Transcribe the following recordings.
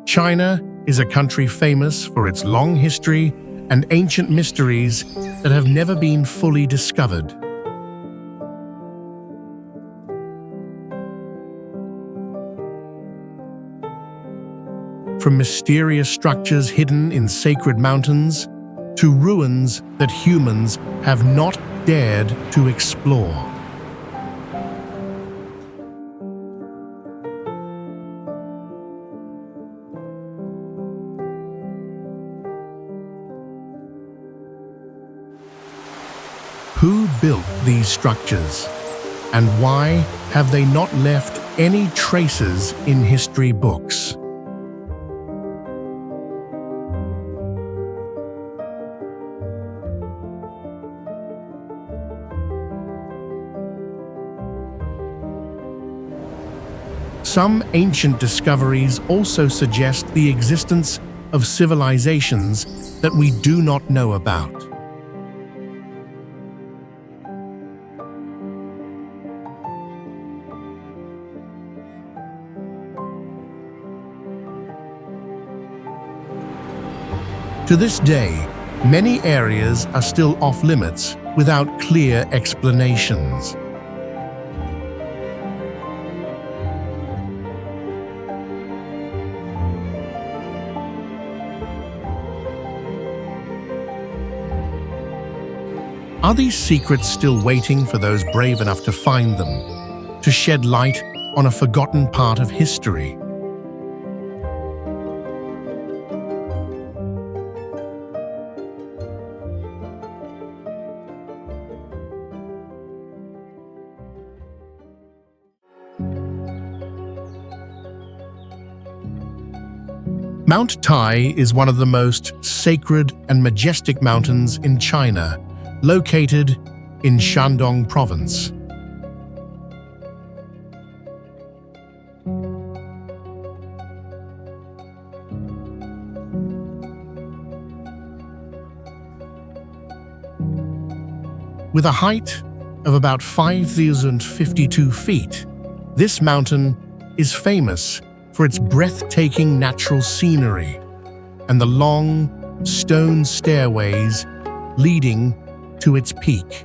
China is a country famous for its long history and ancient mysteries that have never been fully discovered. From mysterious structures hidden in sacred mountains to ruins that humans have not dared to explore. Who built these structures, and why have they not left any traces in history books? Some ancient discoveries also suggest the existence of civilizations that we do not know about. To this day, many areas are still off-limits without clear explanations. Are these secrets still waiting for those brave enough to find them, to shed light on a forgotten part of history? Mount Tai is one of the most sacred and majestic mountains in China, located in Shandong province. With a height of about 5,052 feet, this mountain is famous for its breathtaking natural scenery and the long stone stairways leading to its peak.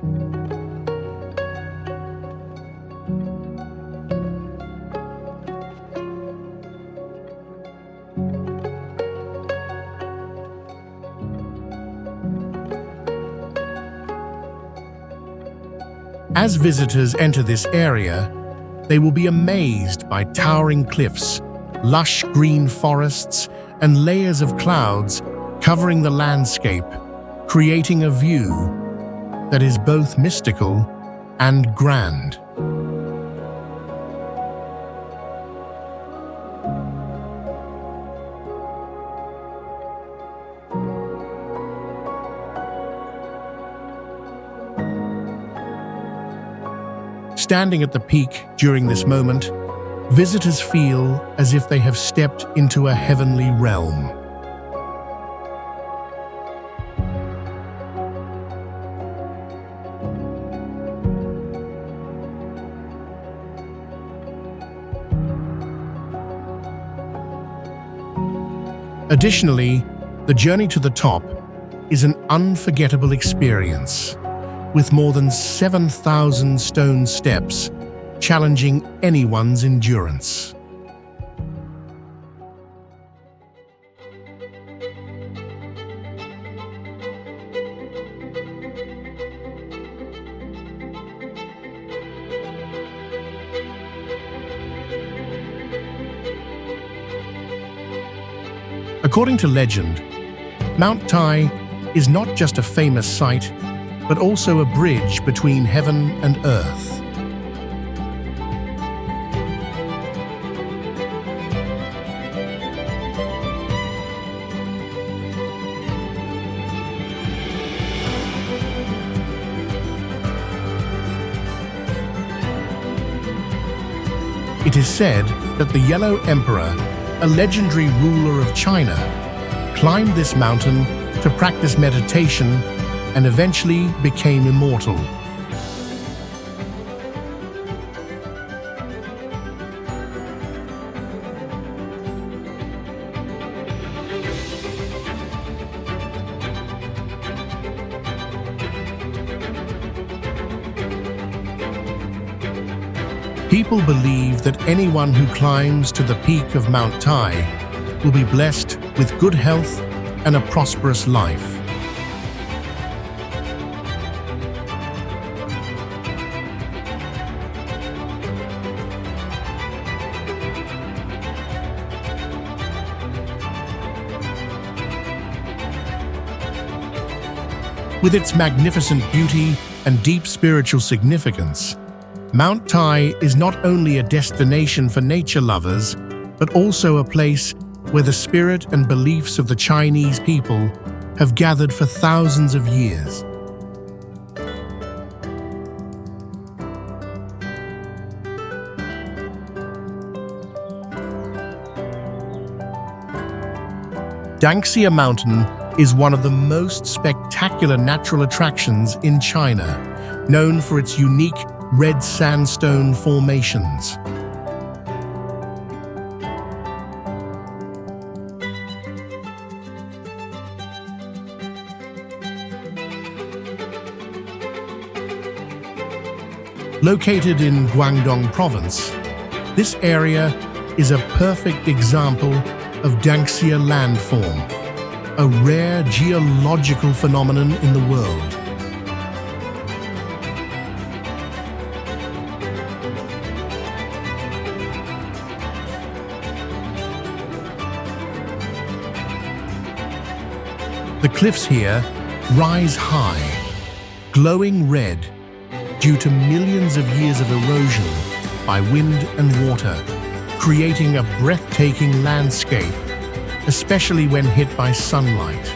As visitors enter this area, they will be amazed by towering cliffs, lush green forests, and layers of clouds covering the landscape, creating a view that is both mystical and grand. Standing at the peak during this moment, visitors feel as if they have stepped into a heavenly realm. Additionally, the journey to the top is an unforgettable experience, with more than 7,000 stone steps, challenging anyone's endurance. According to legend, Mount Tai is not just a famous site, but also a bridge between heaven and earth. It is said that the Yellow Emperor, a legendary ruler of China, climbed this mountain to practice meditation and eventually became immortal. People believe that anyone who climbs to the peak of Mount Tai will be blessed with good health and a prosperous life. With its magnificent beauty and deep spiritual significance, Mount Tai is not only a destination for nature lovers, but also a place where the spirit and beliefs of the Chinese people have gathered for thousands of years. Danxia Mountain is one of the most spectacular natural attractions in China, known for its unique red sandstone formations. Located in Guangdong Province, this area is a perfect example of Danxia landform, a rare geological phenomenon in the world. The cliffs here rise high, glowing red due to millions of years of erosion by wind and water, creating a breathtaking landscape, especially when hit by sunlight.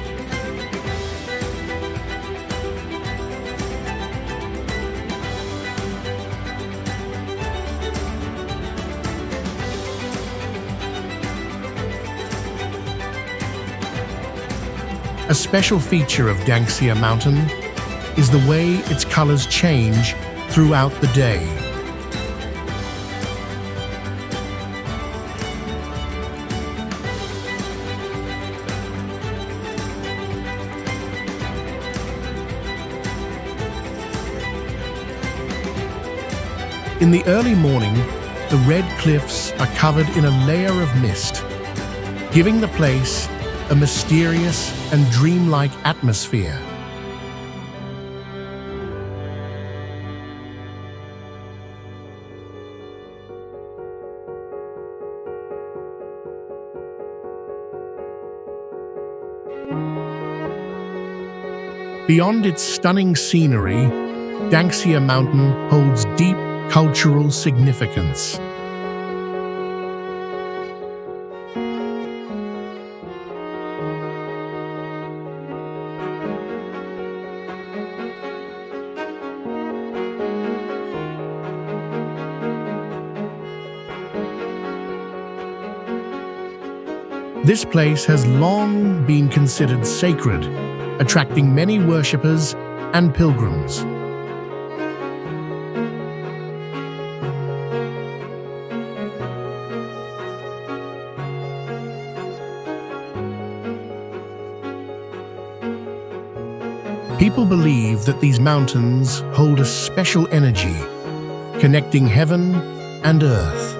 A special feature of Danxia Mountain is the way its colors change throughout the day. In the early morning, the red cliffs are covered in a layer of mist, giving the place a mysterious and dreamlike atmosphere. Beyond its stunning scenery, Danxia Mountain holds deep cultural significance. This place has long been considered sacred, attracting many worshippers and pilgrims. People believe that these mountains hold a special energy, connecting heaven and earth.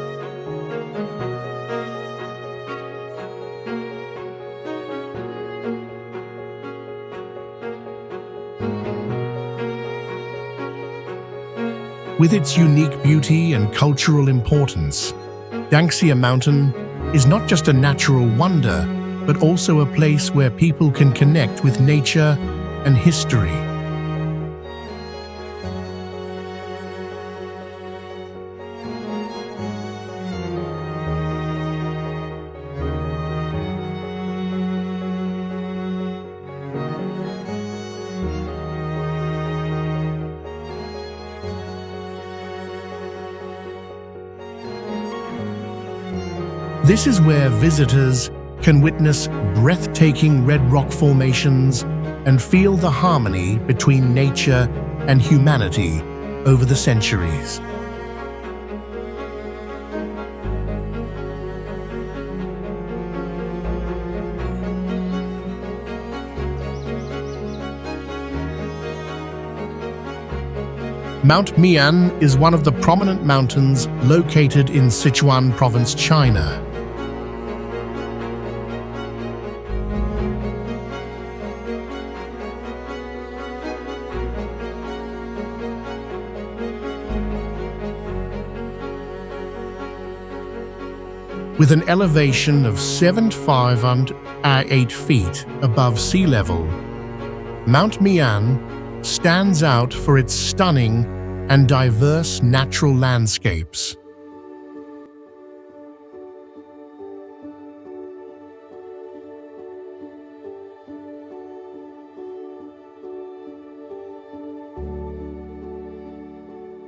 With its unique beauty and cultural importance, Danxia Mountain is not just a natural wonder, but also a place where people can connect with nature and history. This is where visitors can witness breathtaking red rock formations and feel the harmony between nature and humanity over the centuries. Mount Mian is one of the prominent mountains located in Sichuan province, China. With an elevation of 7,508 feet above sea level, Mount Mian stands out for its stunning and diverse natural landscapes.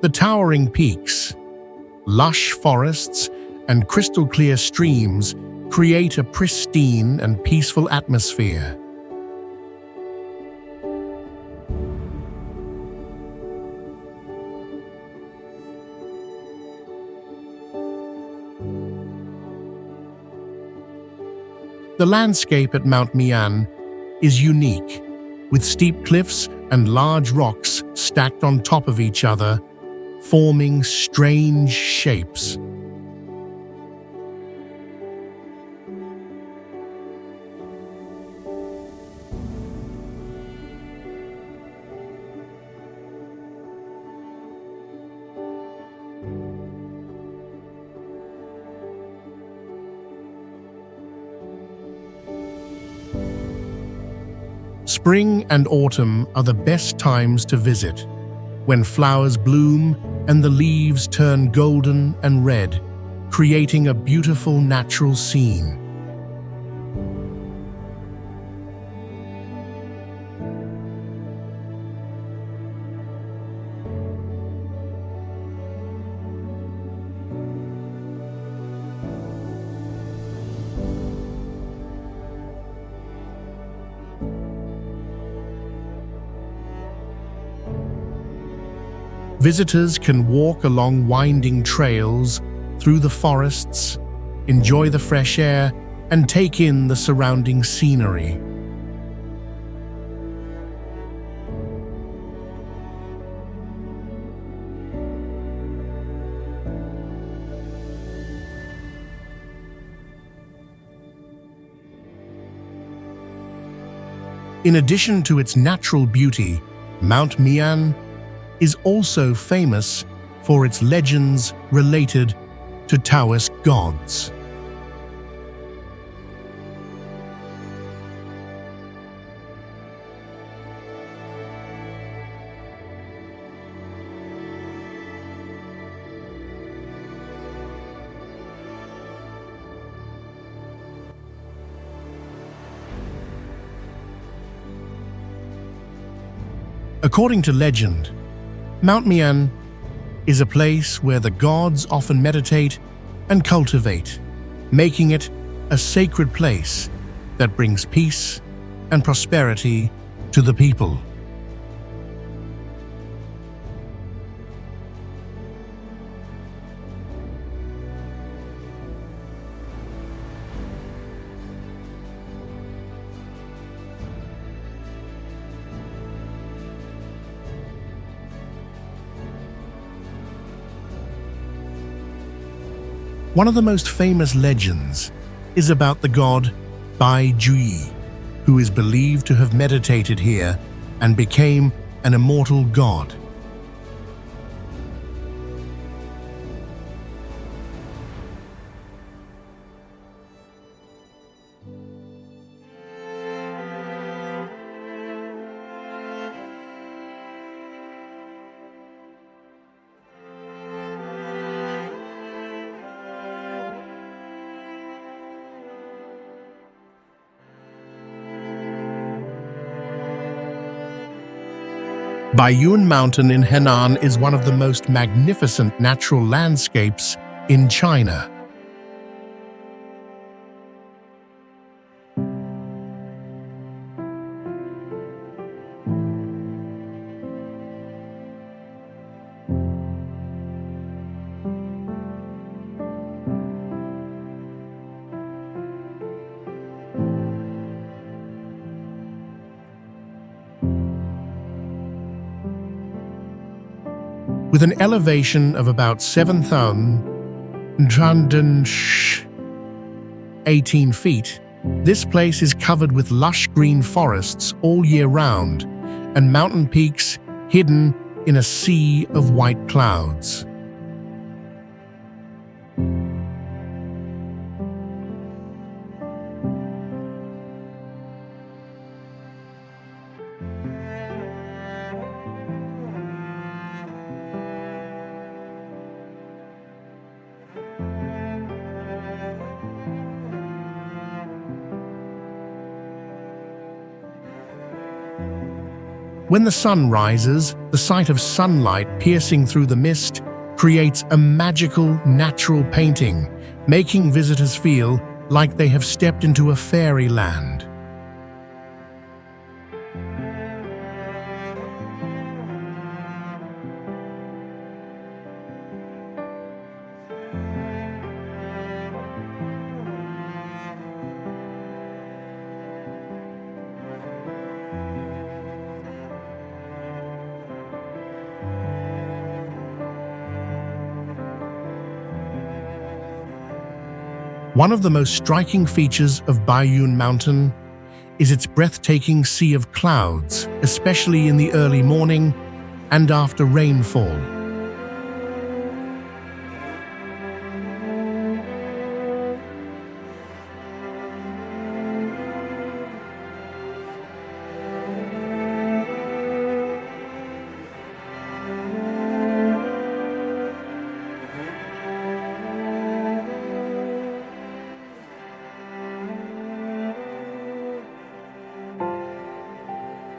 The towering peaks, lush forests, and crystal-clear streams create a pristine and peaceful atmosphere. The landscape at Mount Mian is unique, with steep cliffs and large rocks stacked on top of each other, forming strange shapes. Spring and autumn are the best times to visit, when flowers bloom and the leaves turn golden and red, creating a beautiful natural scene. Visitors can walk along winding trails through the forests, enjoy the fresh air, and take in the surrounding scenery. In addition to its natural beauty, Mount Mian is also famous for its legends related to Taoist gods. According to legend, Mount Mian is a place where the gods often meditate and cultivate, making it a sacred place that brings peace and prosperity to the people. One of the most famous legends is about the god Bayun, who is believed to have meditated here and became an immortal god. Bayun Mountain in Henan is one of the most magnificent natural landscapes in China. With an elevation of about 7,018 feet, this place is covered with lush green forests all year round and mountain peaks hidden in a sea of white clouds. When the sun rises, the sight of sunlight piercing through the mist creates a magical, natural painting, making visitors feel like they have stepped into a fairyland. One of the most striking features of Bayun Mountain is its breathtaking sea of clouds, especially in the early morning and after rainfall.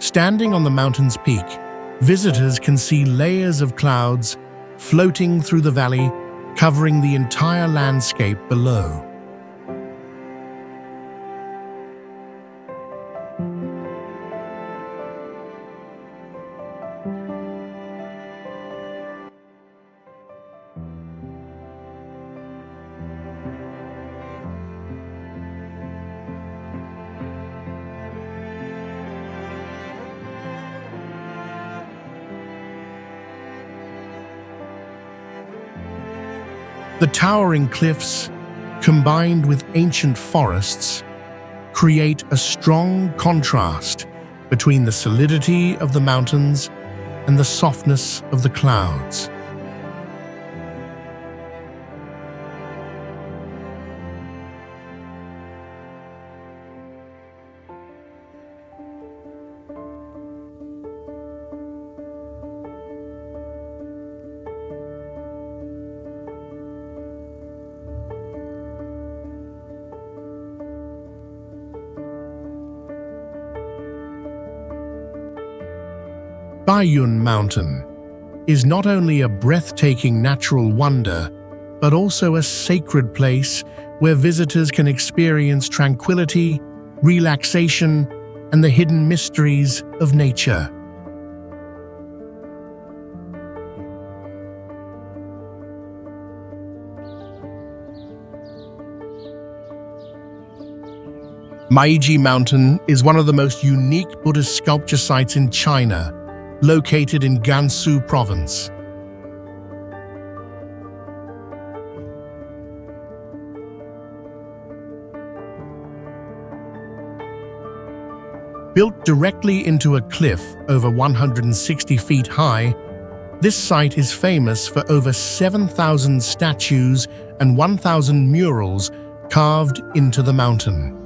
Standing on the mountain's peak, visitors can see layers of clouds floating through the valley, covering the entire landscape below. The towering cliffs, combined with ancient forests, create a strong contrast between the solidity of the mountains and the softness of the clouds. Bayun Mountain is not only a breathtaking natural wonder, but also a sacred place where visitors can experience tranquility, relaxation, and the hidden mysteries of nature. Maijishan Mountain is one of the most unique Buddhist sculpture sites in China, located in Gansu province. Built directly into a cliff over 160 feet high, this site is famous for over 7,000 statues and 1,000 murals carved into the mountain.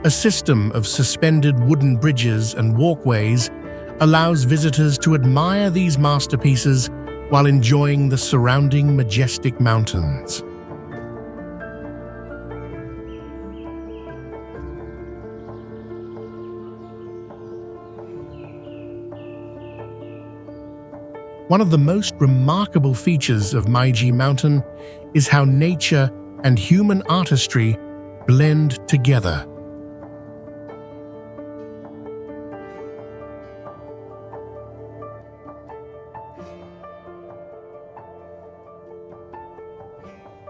A system of suspended wooden bridges and walkways allows visitors to admire these masterpieces while enjoying the surrounding majestic mountains. One of the most remarkable features of Maijishan Mountain is how nature and human artistry blend together.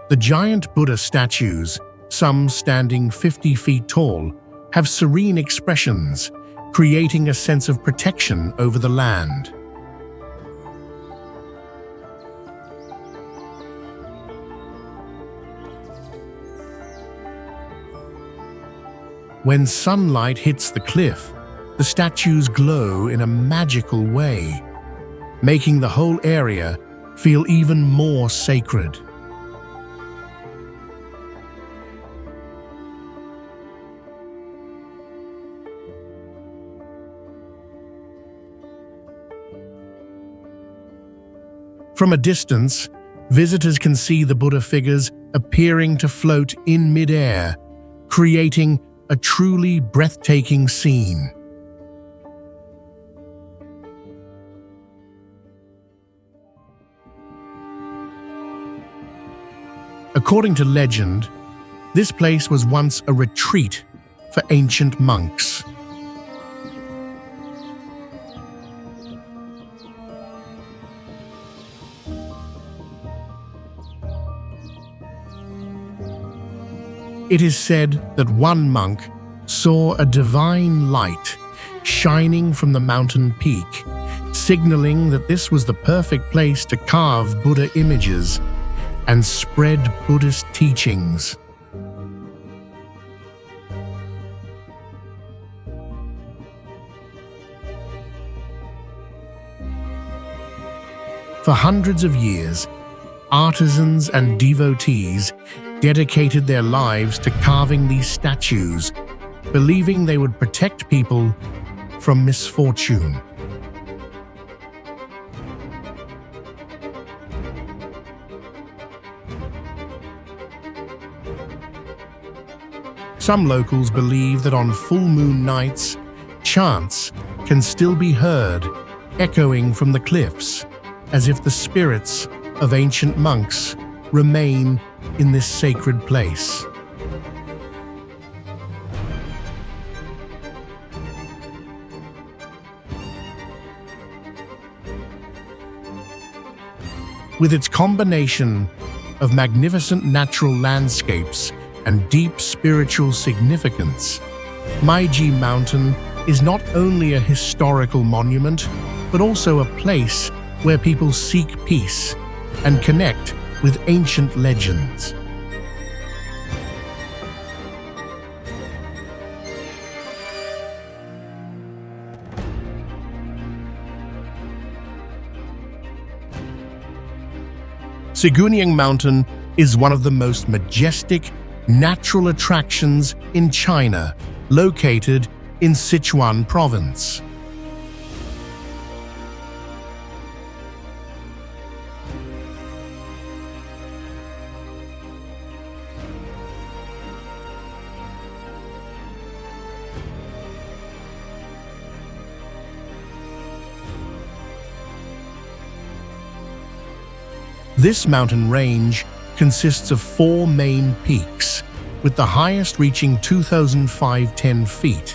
The giant Buddha statues some standing 50 feet tall, have serene expressions, creating a sense of protection over the land. When sunlight hits the cliff, the statues glow in a magical way, making the whole area feel even more sacred. From a distance, visitors can see the Buddha figures appearing to float in mid-air, creating a truly breathtaking scene. According to legend, this place was once a retreat for ancient monks. It is said that one monk saw a divine light shining from the mountain peak, signaling that this was the perfect place to carve Buddha images and spread Buddhist teachings. For hundreds of years, artisans and devotees dedicated their lives to carving these statues, believing they would protect people from misfortune. Some locals believe that on full moon nights, chants can still be heard echoing from the cliffs, as if the spirits of ancient monks remain in this sacred place. With its combination of magnificent natural landscapes and deep spiritual significance, Maijishan Mountain is not only a historical monument, but also a place where people seek peace and connect with ancient legends. Siguniang Mountain is one of the most majestic natural attractions in China, located in Sichuan province. This mountain range consists of 4 main peaks, with the highest reaching 2,510 feet,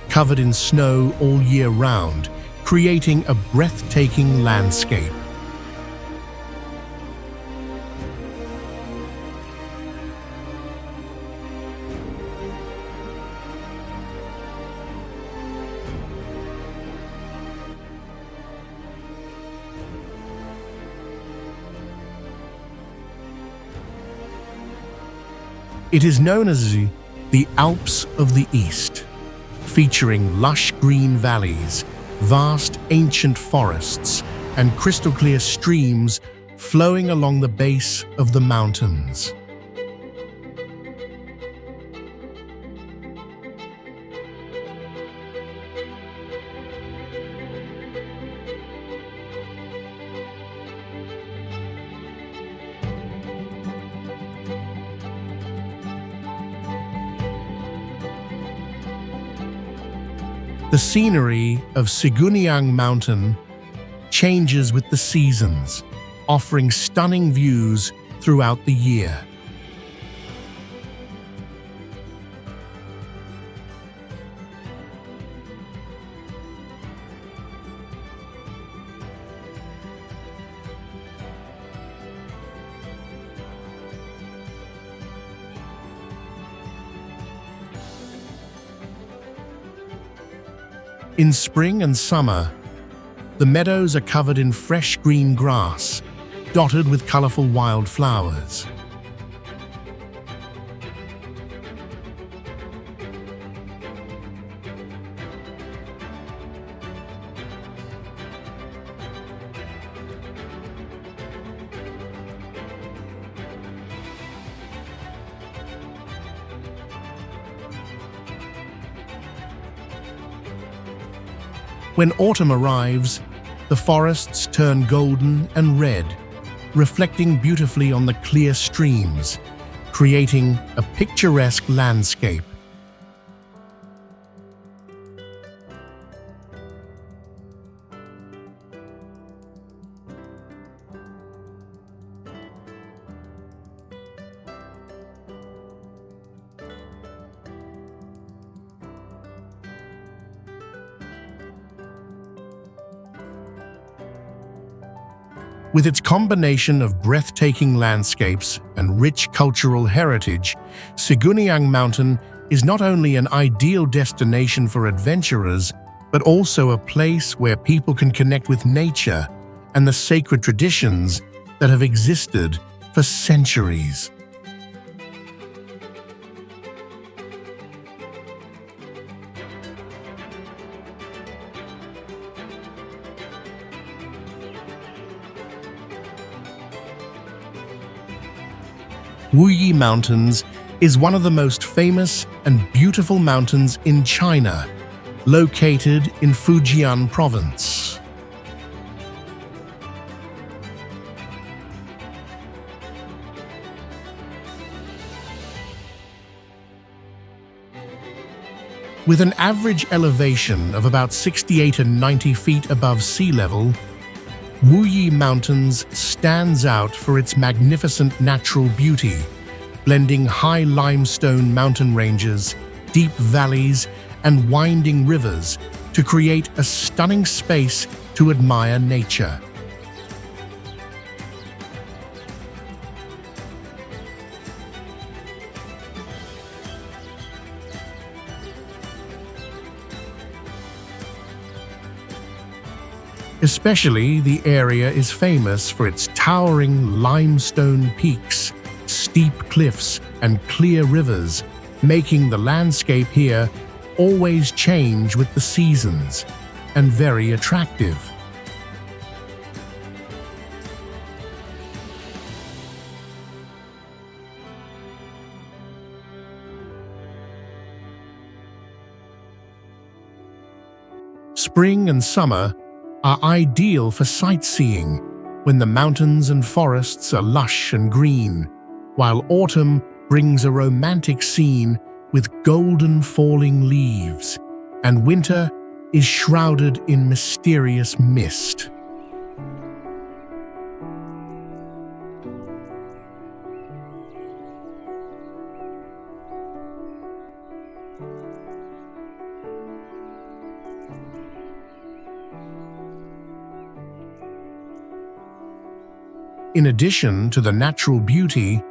covered in snow all year round, creating a breathtaking landscape. It is known as the Alps of the East, featuring lush green valleys, vast ancient forests, and crystal-clear streams flowing along the base of the mountains. The scenery of Siguniang Mountain changes with the seasons, offering stunning views throughout the year. In spring and summer, the meadows are covered in fresh green grass, dotted with colorful wildflowers. When autumn arrives, the forests turn golden and red, reflecting beautifully on the clear streams, creating a picturesque landscape. With its combination of breathtaking landscapes and rich cultural heritage, Siguniang Mountain is not only an ideal destination for adventurers, but also a place where people can connect with nature and the sacred traditions that have existed for centuries. Wuyi Mountains is one of the most famous and beautiful mountains in China, located in Fujian province. With an average elevation of about 68 and 90 feet above sea level, Wuyi Mountains stands out for its magnificent natural beauty, blending high limestone mountain ranges, deep valleys, and winding rivers to create a stunning space to admire nature. Especially, the area is famous for its towering limestone peaks, steep cliffs, and clear rivers, making the landscape here always change with the seasons and very attractive. Spring and summer are ideal for sightseeing when the mountains and forests are lush and green, while autumn brings a romantic scene with golden falling leaves, and winter is shrouded in mysterious mist. In addition to the natural beauty,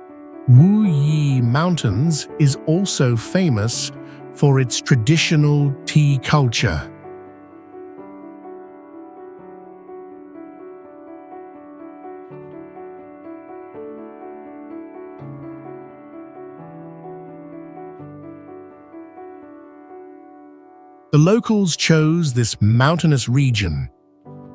Wuyi Mountains is also famous for its traditional tea culture. The locals chose this mountainous region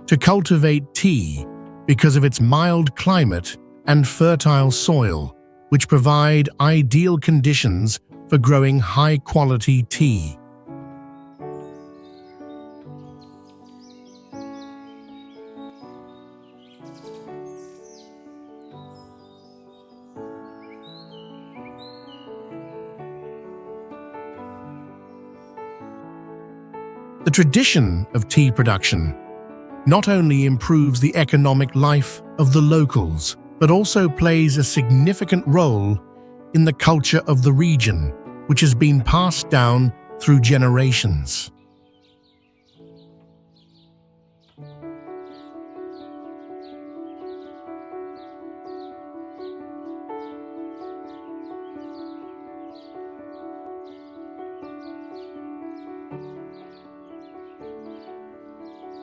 to cultivate tea because of its mild climate and fertile soil, which provide ideal conditions for growing high-quality tea. The tradition of tea production not only improves the economic life of the locals, but also plays a significant role in the culture of the region, which has been passed down through generations.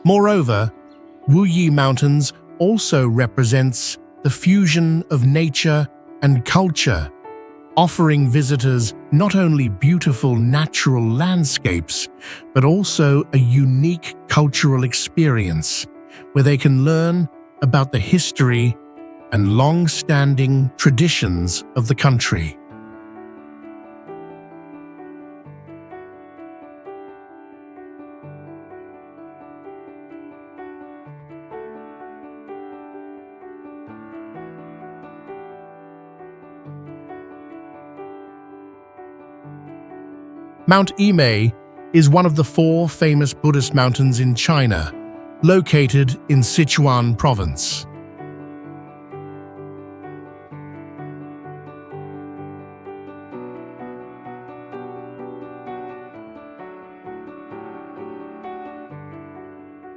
Moreover, Wuyi Mountains also represents the fusion of nature and culture, offering visitors not only beautiful natural landscapes, but also a unique cultural experience where they can learn about the history and long-standing traditions of the country. Mount Emei is one of the 4 famous Buddhist mountains in China, located in Sichuan province.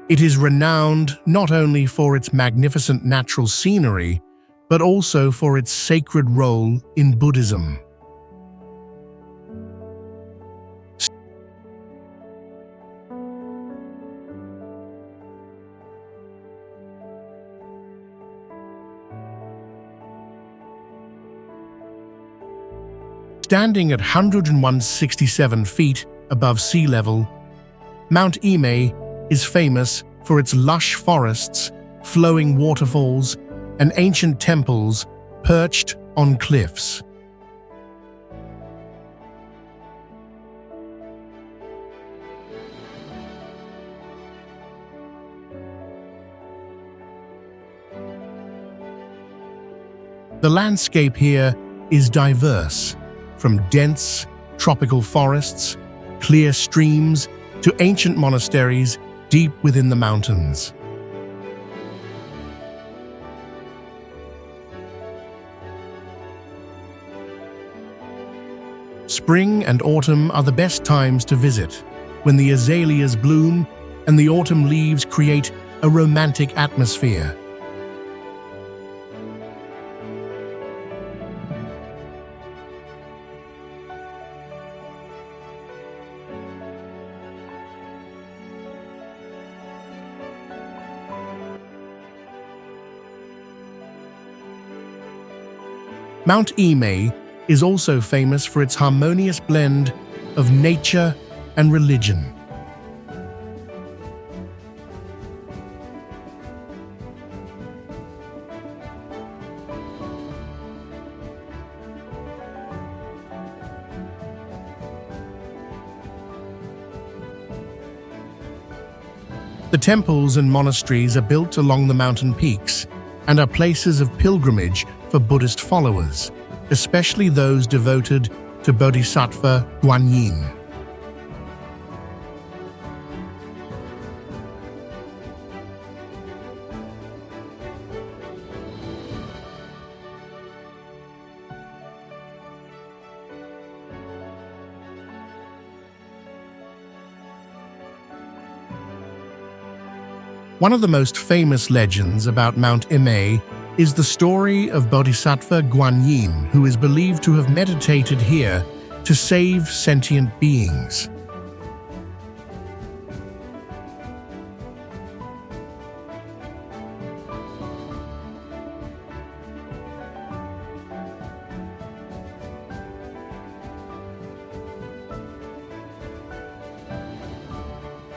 It is renowned not only for its magnificent natural scenery, but also for its sacred role in Buddhism. Standing at 167 feet above sea level, Mount Emei is famous for its lush forests, flowing waterfalls, and ancient temples perched on cliffs. The landscape here is diverse, from dense tropical forests, clear streams, to ancient monasteries deep within the mountains. Spring and autumn are the best times to visit, when the azaleas bloom and the autumn leaves create a romantic atmosphere. Mount Emei is also famous for its harmonious blend of nature and religion. The temples and monasteries are built along the mountain peaks and are places of pilgrimage for Buddhist followers, especially those devoted to Bodhisattva Guanyin. One of the most famous legends about Mount Emei is the story of Bodhisattva Guanyin, who is believed to have meditated here to save sentient beings.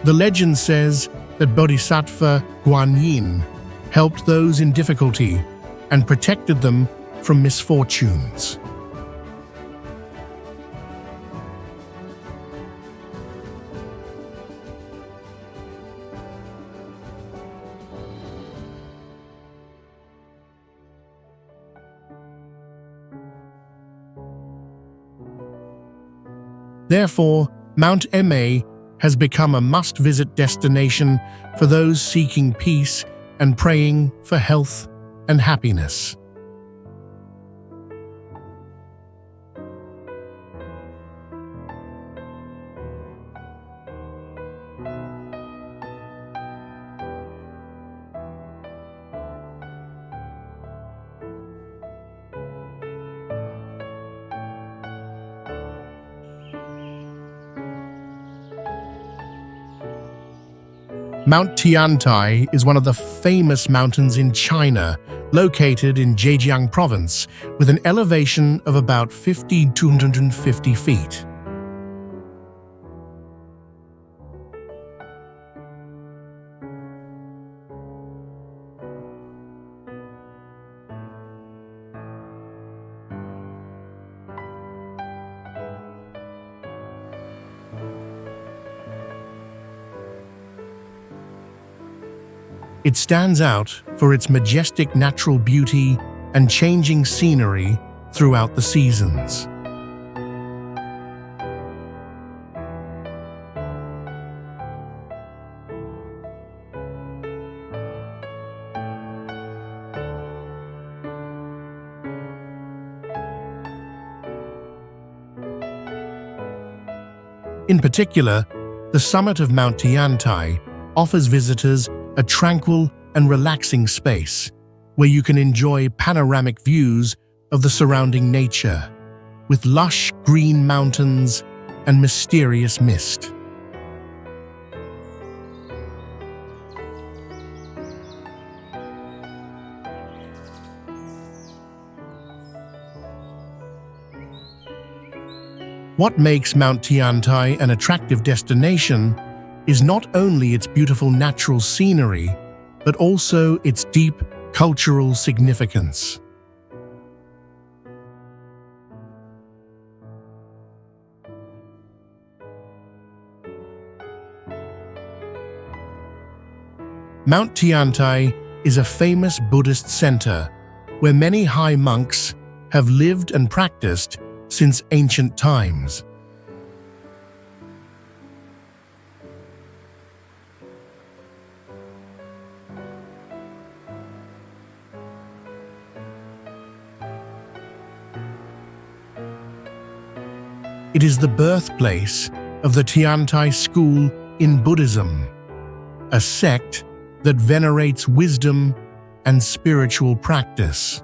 The legend says that Bodhisattva Guanyin helped those in difficulty and protected them from misfortunes. Therefore, Mount Emei has become a must-visit destination for those seeking peace and praying for health and happiness. Mount Tiantai is one of the famous mountains in China, located in Zhejiang province, with an elevation of about 5,250 feet. It stands out for its majestic natural beauty and changing scenery throughout the seasons. In particular, the summit of Mount Tiantai offers visitors a tranquil and relaxing space where you can enjoy panoramic views of the surrounding nature, with lush green mountains and mysterious mist. What makes Mount Tiantai an attractive destination is not only its beautiful natural scenery, but also its deep cultural significance. Mount Tiantai is a famous Buddhist center where many high monks have lived and practiced since ancient times. It is the birthplace of the Tiantai school in Buddhism, a sect that venerates wisdom and spiritual practice.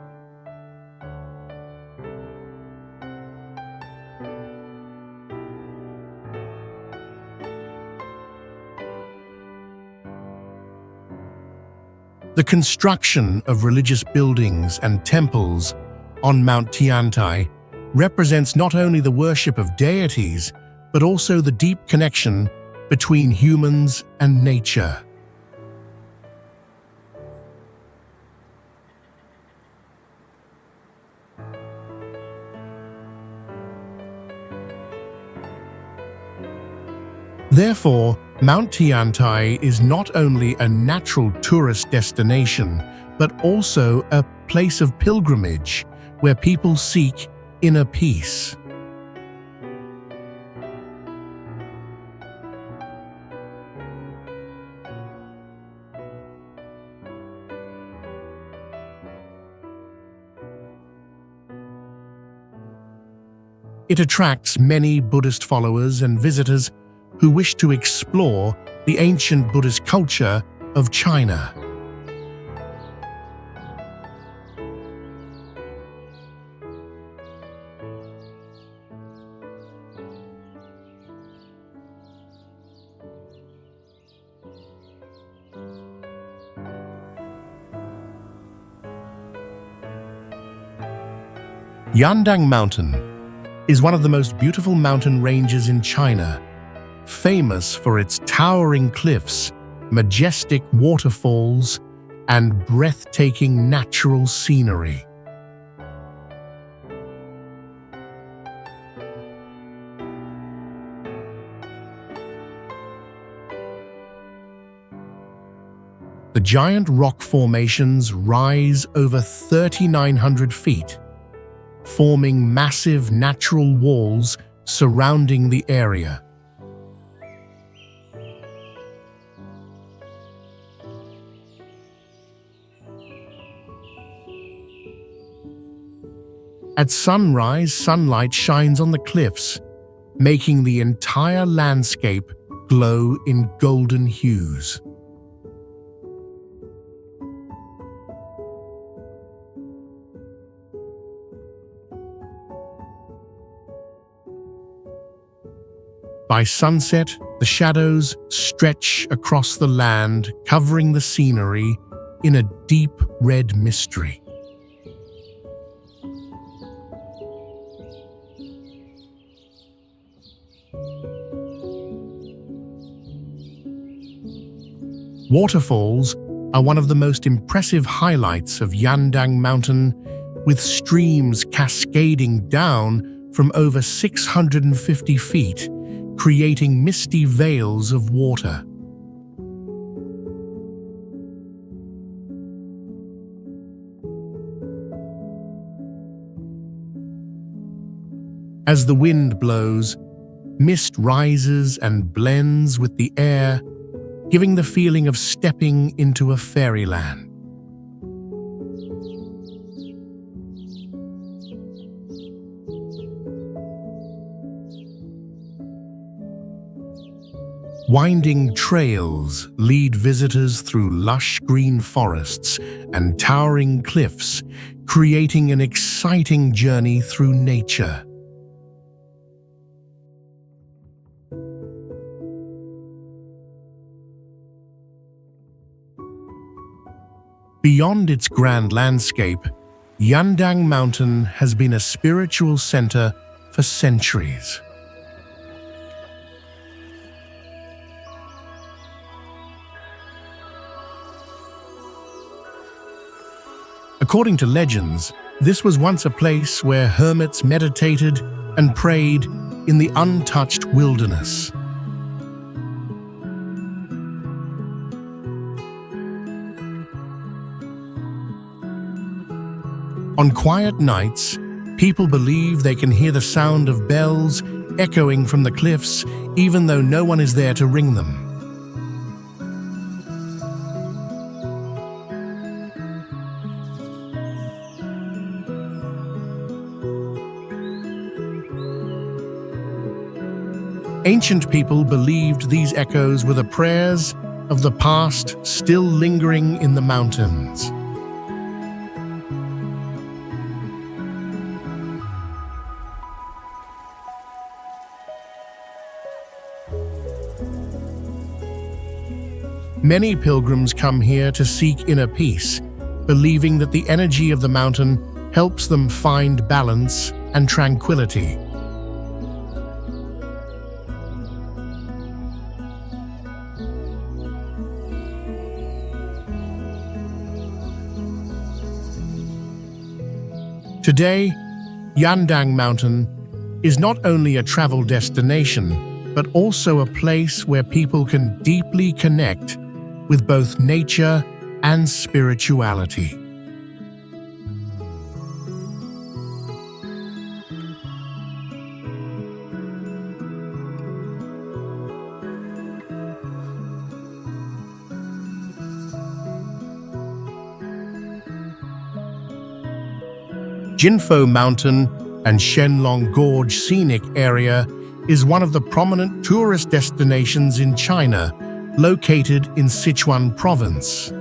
The construction of religious buildings and temples on Mount Tiantai represents not only the worship of deities, but also the deep connection between humans and nature. Therefore, Mount Tiantai is not only a natural tourist destination, but also a place of pilgrimage where people seek inner peace. It attracts many Buddhist followers and visitors who wish to explore the ancient Buddhist culture of China. Yandang Mountain is one of the most beautiful mountain ranges in China, famous for its towering cliffs, majestic waterfalls, and breathtaking natural scenery. The giant rock formations rise over 3,900 feet, forming massive natural walls surrounding the area. At sunrise, sunlight shines on the cliffs, making the entire landscape glow in golden hues. By sunset, the The shadows stretch across the land, covering the scenery in a deep red mystery. Waterfalls are one of the most impressive highlights of Yandang Mountain, with streams cascading down from over 650 feet, creating misty veils of water. As the wind blows, mist rises and blends with the air, giving the feeling of stepping into a fairyland. Winding trails lead visitors through lush green forests and towering cliffs, creating an exciting journey through nature. Beyond its grand landscape, Yandang Mountain has been a spiritual center for centuries. According to legends, this was once a place where hermits meditated and prayed in the untouched wilderness. On quiet nights, people believe they can hear the sound of bells echoing from the cliffs, even though no one is there to ring them. Ancient people believed these echoes were the prayers of the past still lingering in the mountains. Many pilgrims come here to seek inner peace, believing that the energy of the mountain helps them find balance and tranquility. Today, Yandang Mountain is not only a travel destination, but also a place where people can deeply connect with both nature and spirituality. Jinfo Mountain and Shenlong Gorge Scenic area is one of the prominent tourist destinations in China, located in Sichuan province.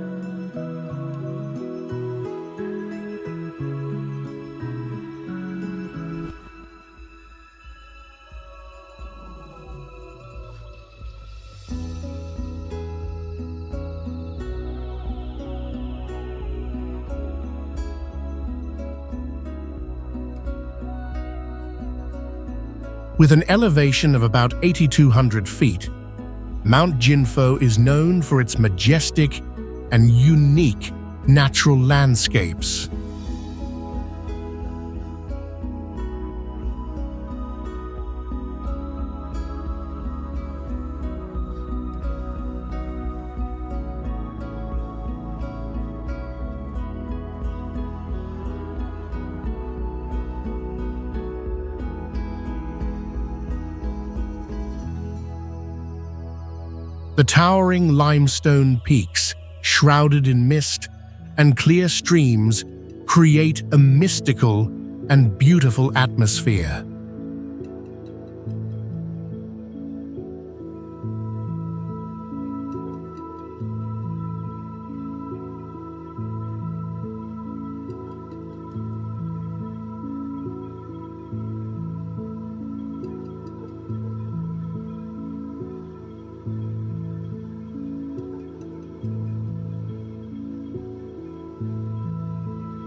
With an elevation of about 8,200 feet, Mount Jinfo is known for its majestic and unique natural landscapes. The towering limestone peaks, shrouded in mist, and clear streams create a mystical and beautiful atmosphere.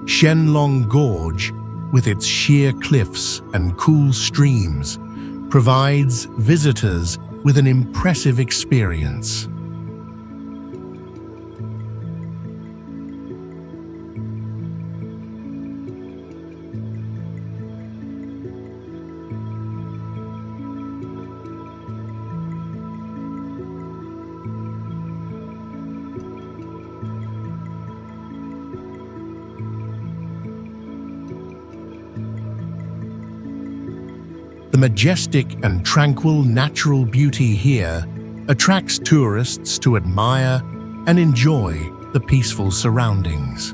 Shenlong Gorge, with its sheer cliffs and cool streams, provides visitors with an impressive experience. The majestic and tranquil natural beauty here attracts tourists to admire and enjoy the peaceful surroundings.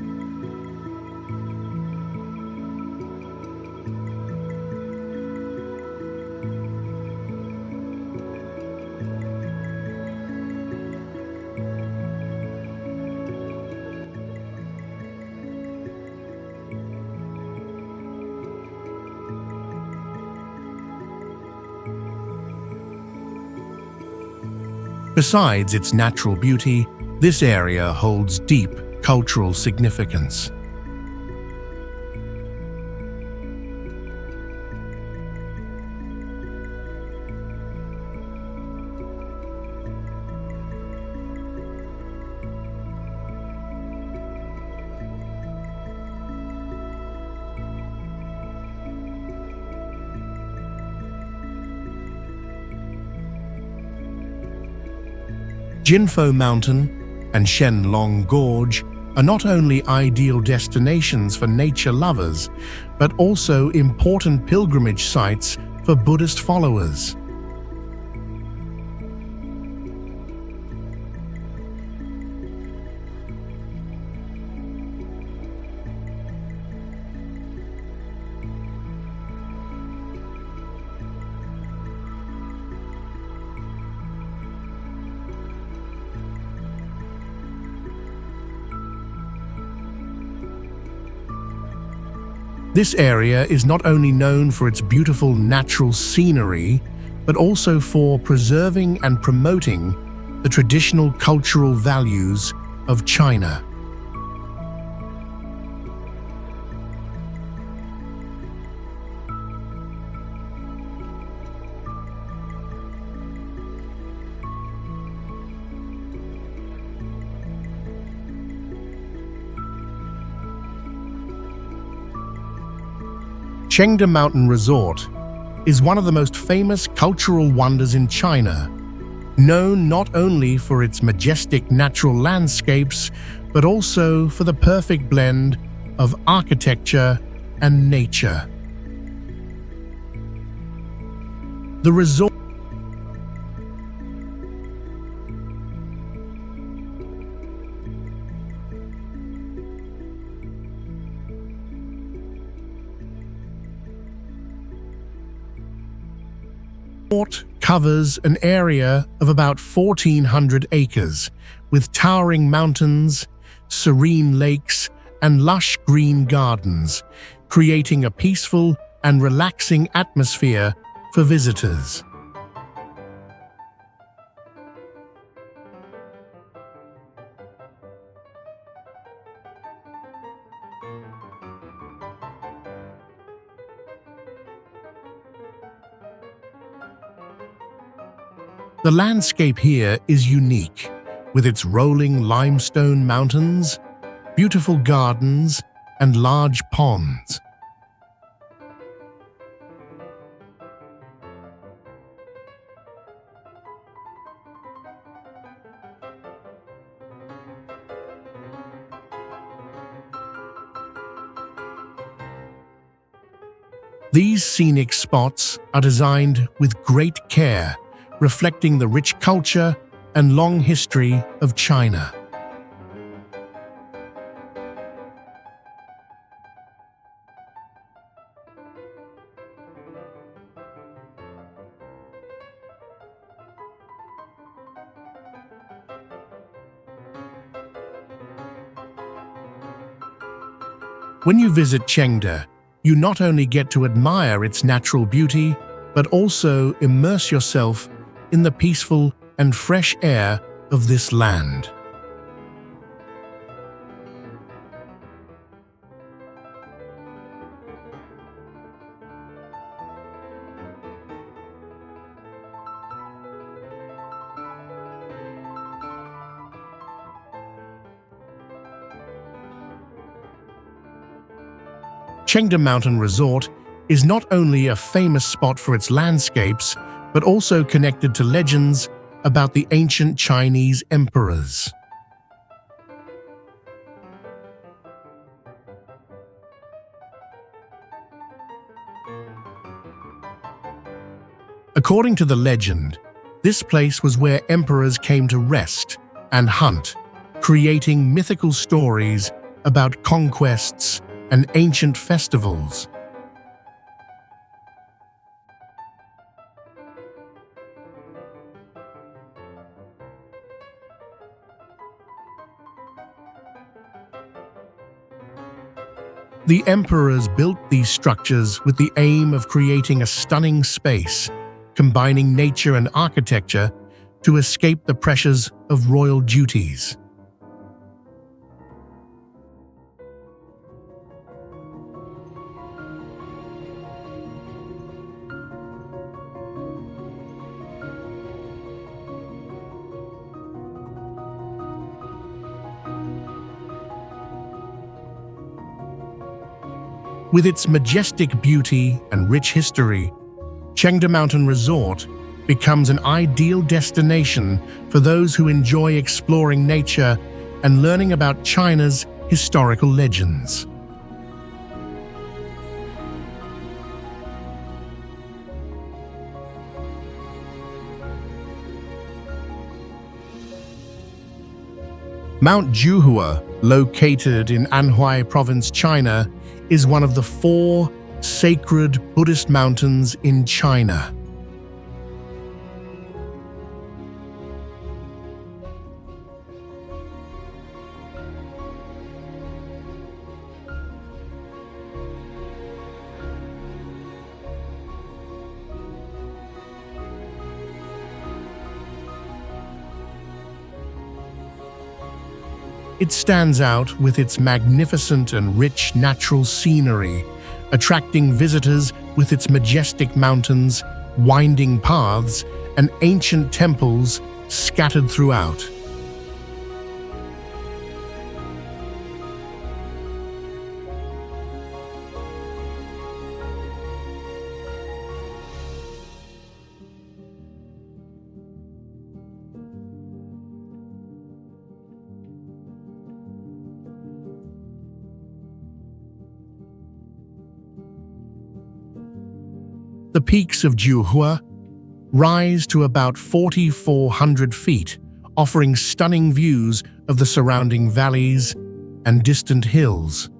Besides its natural beauty, this area holds deep cultural significance. Jinfo Mountain and Shenlong Gorge are not only ideal destinations for nature lovers, but also important pilgrimage sites for Buddhist followers. This area is not only known for its beautiful natural scenery, but also for preserving and promoting the traditional cultural values of China. Chengde Mountain Resort is one of the most famous cultural wonders in China, known not only for its majestic natural landscapes, but also for the perfect blend of architecture and nature. The resort covers an area of about 1,400 acres, with towering mountains, serene lakes, and lush green gardens, creating a peaceful and relaxing atmosphere for visitors. The landscape here is unique, with its rolling limestone mountains, beautiful gardens, and large ponds. These scenic spots are designed with great care, reflecting the rich culture and long history of China. When you visit Chengde, you not only get to admire its natural beauty, but also immerse yourself in the peaceful and fresh air of this land. Chengde Mountain Resort is not only a famous spot for its landscapes, but also connected to legends about the ancient Chinese emperors. According to the legend, this place was where emperors came to rest and hunt, creating mythical stories about conquests and ancient festivals. The emperors built these structures with the aim of creating a stunning space, combining nature and architecture to escape the pressures of royal duties. With its majestic beauty and rich history, Chengde Mountain Resort becomes an ideal destination for those who enjoy exploring nature and learning about China's historical legends. Mount Jiuhua, located in Anhui Province, China, is one of the 4 sacred Buddhist mountains in China. It stands out with its magnificent and rich natural scenery, attracting visitors with its majestic mountains, winding paths, and ancient temples scattered throughout. The peaks of Jiuhua rise to about 4,400 feet, offering stunning views of the surrounding valleys and distant hills.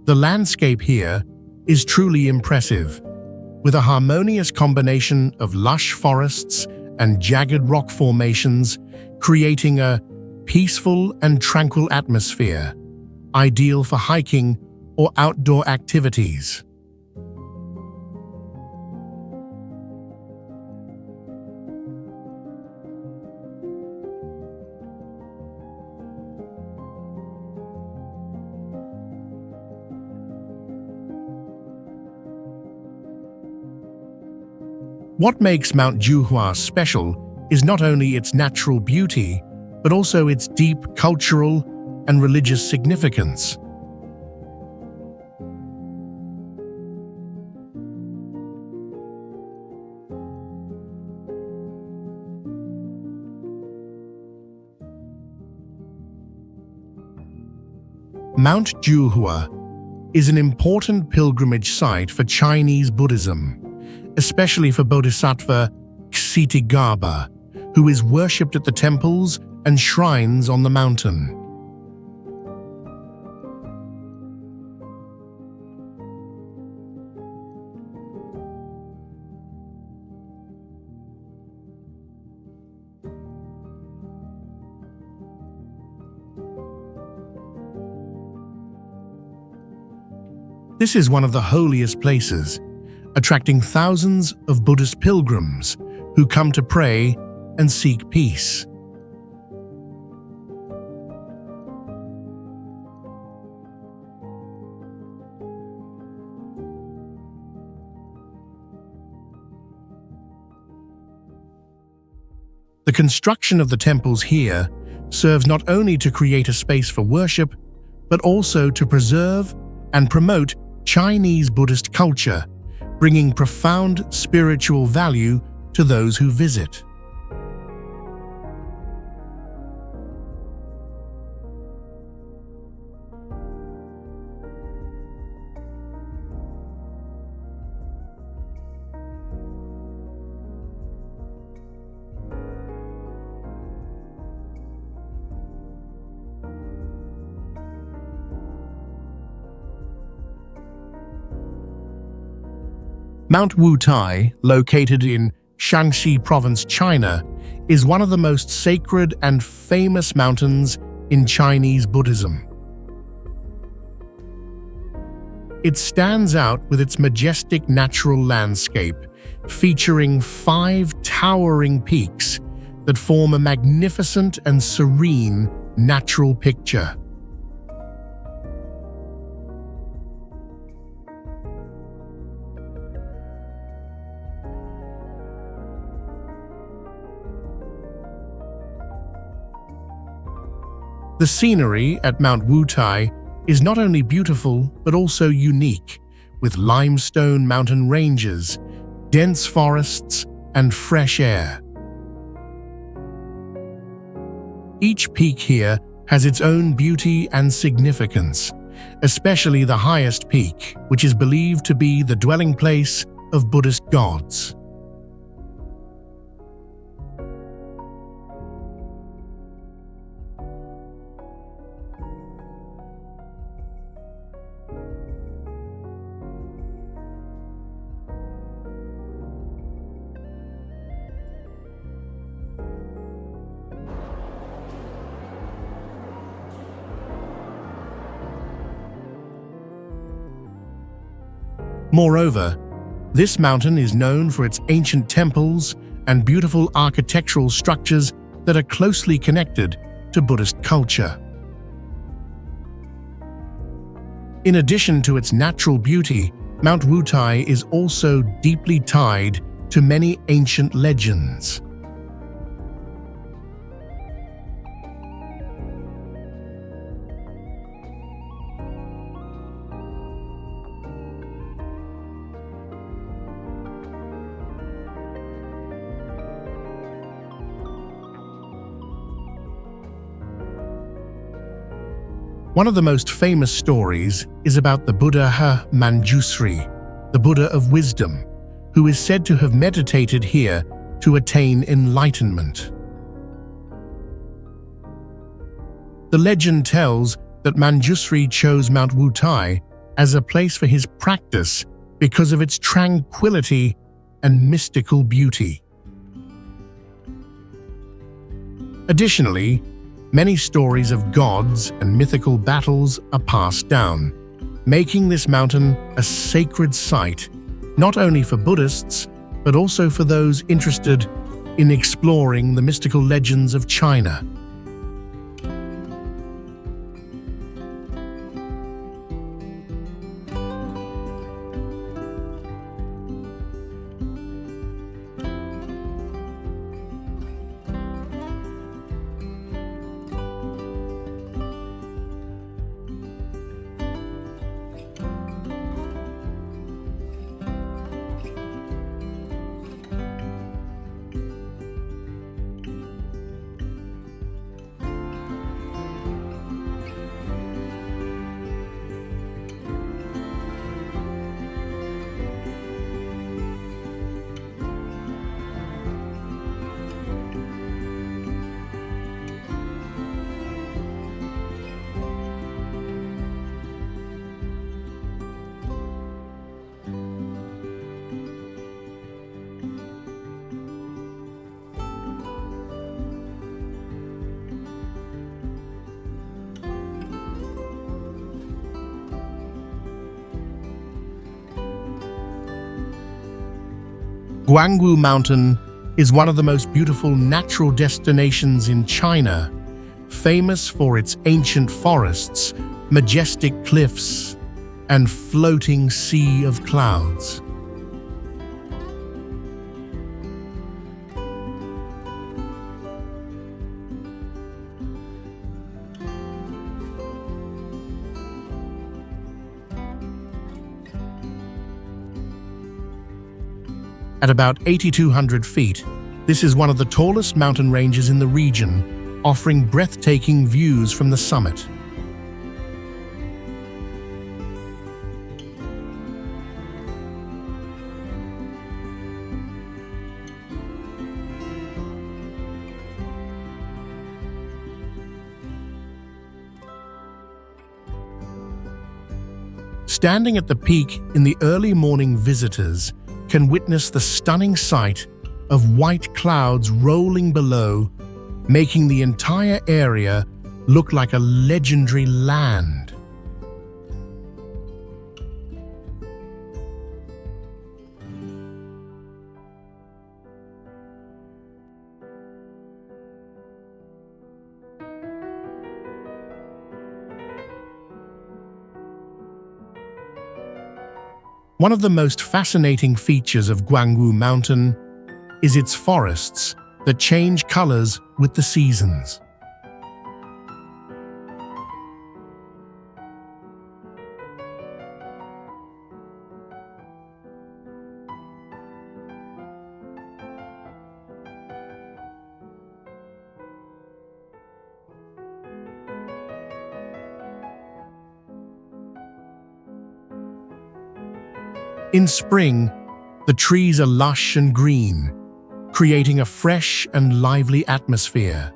The landscape here is truly impressive, with a harmonious combination of lush forests and jagged rock formations, creating a peaceful and tranquil atmosphere, ideal for hiking or outdoor activities. What makes Mount Jiuhua special is not only its natural beauty, but also its deep cultural and religious significance. Mount Jiuhua is an important pilgrimage site for Chinese Buddhism, especially for Bodhisattva Ksitigaba, who is worshipped at the temples and shrines on the mountain. This is one of the holiest places, attracting thousands of Buddhist pilgrims who come to pray and seek peace. The construction of the temples here serves not only to create a space for worship, but also to preserve and promote Chinese Buddhist culture, bringing profound spiritual value to those who visit. Mount Wutai, located in Shanxi Province, China, is one of the most sacred and famous mountains in Chinese Buddhism. It stands out with its majestic natural landscape, featuring 5 towering peaks that form a magnificent and serene natural picture. The scenery at Mount Wutai is not only beautiful but also unique, with limestone mountain ranges, dense forests, and fresh air. Each peak here has its own beauty and significance, especially the highest peak, which is believed to be the dwelling place of Buddhist gods. Moreover, this mountain is known for its ancient temples and beautiful architectural structures that are closely connected to Buddhist culture. In addition to its natural beauty, Mount Wutai is also deeply tied to many ancient legends. One of the most famous stories is about the Buddha Manjusri, the Buddha of wisdom, who is said to have meditated here to attain enlightenment. The legend tells that Manjusri chose Mount Wutai as a place for his practice because of its tranquility and mystical beauty. Additionally, many stories of gods and mythical battles are passed down, making this mountain a sacred site, not only for Buddhists, but also for those interested in exploring the mystical legends of China. Guangwu Mountain is one of the most beautiful natural destinations in China, famous for its ancient forests, majestic cliffs, and floating sea of clouds. At about 8,200 feet, this is one of the tallest mountain ranges in the region, offering breathtaking views from the summit. Standing at the peak in the early morning, visitors can witness the stunning sight of white clouds rolling below, making the entire area look like a legendary land. One of the most fascinating features of Guangwu Mountain is its forests that change colors with the seasons. In spring, the trees are lush and green, creating a fresh and lively atmosphere.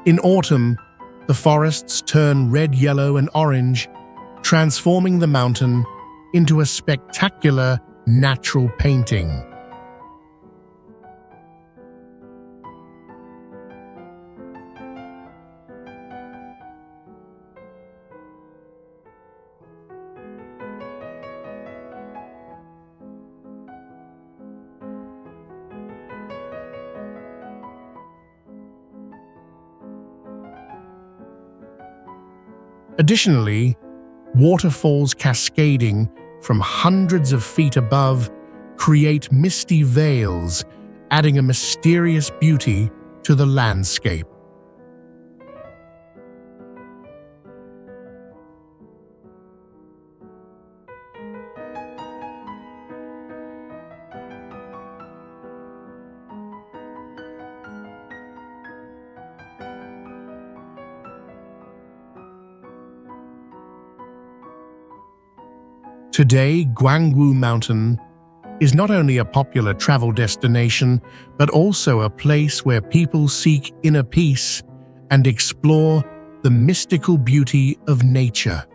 In autumn, the forests turn red, yellow, and orange, transforming the mountain into a spectacular natural painting. Additionally, waterfalls cascading from hundreds of feet above create misty veils, adding a mysterious beauty to the landscape. Today, Guangwu Mountain is not only a popular travel destination, but also a place where people seek inner peace and explore the mystical beauty of nature.